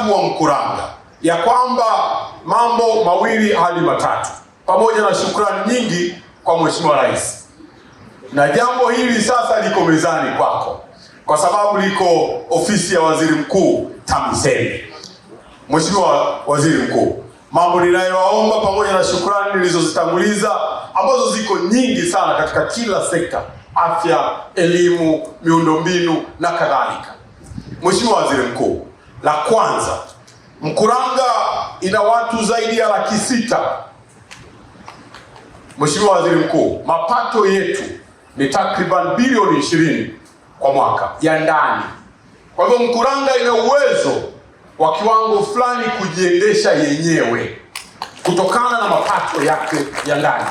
watu wa Mkuranga ya kwamba mambo mawili hadi matatu, pamoja na shukrani nyingi kwa Mheshimiwa Rais. Na jambo hili sasa liko mezani kwako kwa sababu liko ofisi ya Waziri Mkuu TAMISEMI. Mheshimiwa Waziri Mkuu, mambo ninayowaomba pamoja na shukrani nilizozitanguliza ambazo ziko nyingi sana katika kila sekta: afya, elimu, miundombinu na kadhalika. Mheshimiwa Waziri Mkuu, la kwanza, Mkuranga ina watu zaidi ya 600,000. Mheshimiwa Waziri Mkuu, mapato yetu ni takriban bilioni 20 kwa mwaka ya ndani. Kwa hivyo Mkuranga ina uwezo wa kiwango fulani kujiendesha yenyewe kutokana na mapato yake ya ndani.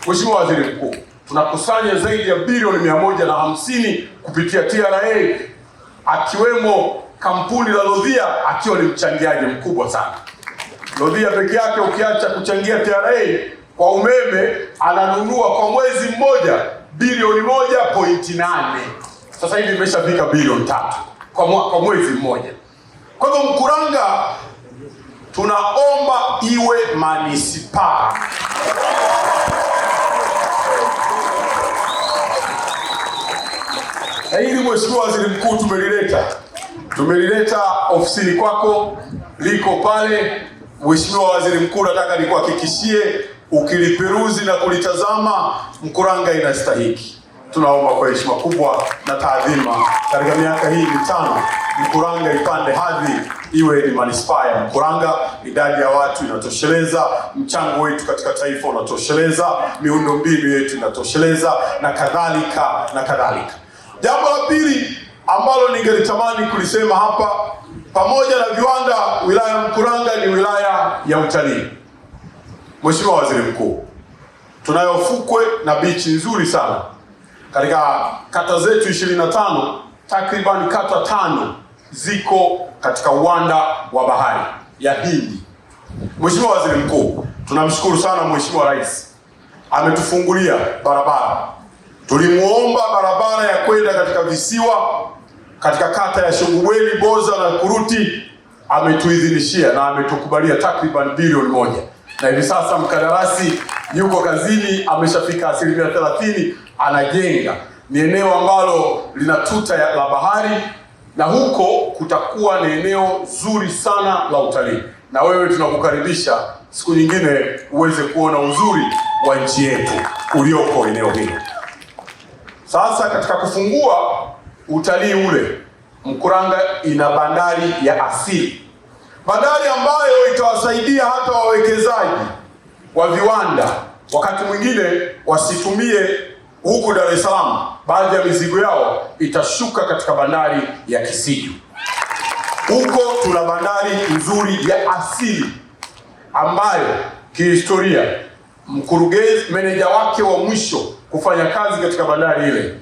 Mheshimiwa Waziri Mkuu, tunakusanya zaidi ya bilioni 150 kupitia TRA, akiwemo kampuni la Lodhia akiwa ni mchangiaji mkubwa sana. Lodhia peke yake ukiacha kuchangia TRA kwa umeme ananunua kwa mwezi mmoja bilioni 1.8. Sasa hivi imeshafika bilioni 3 kwa mwezi mmoja. Kwa hivyo Mkuranga tunaomba iwe manispaa. Na hili Mheshimiwa Waziri Mkuu tumelileta ofisini kwako, liko pale. Mheshimiwa Waziri Mkuu, nataka nikuhakikishie ukiliperuzi na kulitazama, Mkuranga inastahiki. Tunaomba kwa heshima kubwa na taadhima, katika miaka hii mitano Mkuranga ipande hadhi iwe ni manispaa ya Mkuranga. Idadi ya watu inatosheleza, mchango wetu katika taifa unatosheleza, miundombinu yetu inatosheleza na kadhalika na kadhalika. Jambo la pili ambalo ningelitamani kulisema hapa, pamoja na viwanda, wilaya ya Mkuranga ni wilaya ya utalii. Mheshimiwa Waziri Mkuu, tunayo fukwe na bichi nzuri sana katika kata zetu 25. Takriban kata 5 ziko katika uwanda wa bahari ya Hindi. Mheshimiwa Waziri Mkuu, tunamshukuru sana Mheshimiwa Rais ametufungulia barabara. Tulimuomba barabara ya kwenda katika visiwa katika kata ya Shungubweni, Boza na Kuruti, ametuidhinishia na ametukubalia takriban bilioni 1, na hivi sasa mkandarasi yuko kazini, ameshafika 30%, anajenga. Ni eneo ambalo lina tuta la bahari, na huko kutakuwa ni eneo zuri sana la utalii, na wewe tunakukaribisha siku nyingine uweze kuona uzuri wa nchi yetu ulioko eneo hilo. Sasa katika kufungua utalii ule, Mkuranga ina bandari ya asili, bandari ambayo itawasaidia hata wawekezaji wa viwanda wakati mwingine wasitumie huku Dar es Salaam, baadhi ya mizigo yao itashuka katika bandari ya Kisiju. Huko tuna bandari nzuri ya asili ambayo kihistoria mkurugenzi, meneja wake wa mwisho kufanya kazi katika bandari ile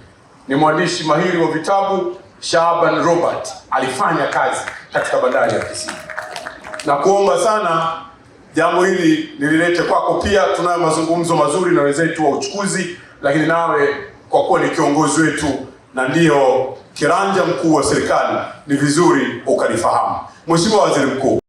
ni mwandishi mahiri wa vitabu Shaban Robert, alifanya kazi katika bandari ya Kisiju. Na kuomba sana jambo hili nililete kwako pia. Tunayo mazungumzo mazuri na wenzetu wa uchukuzi, lakini nawe kwa kuwa ni kiongozi wetu na ndio kiranja mkuu wa serikali, ni vizuri ukalifahamu. Mheshimiwa Waziri Mkuu,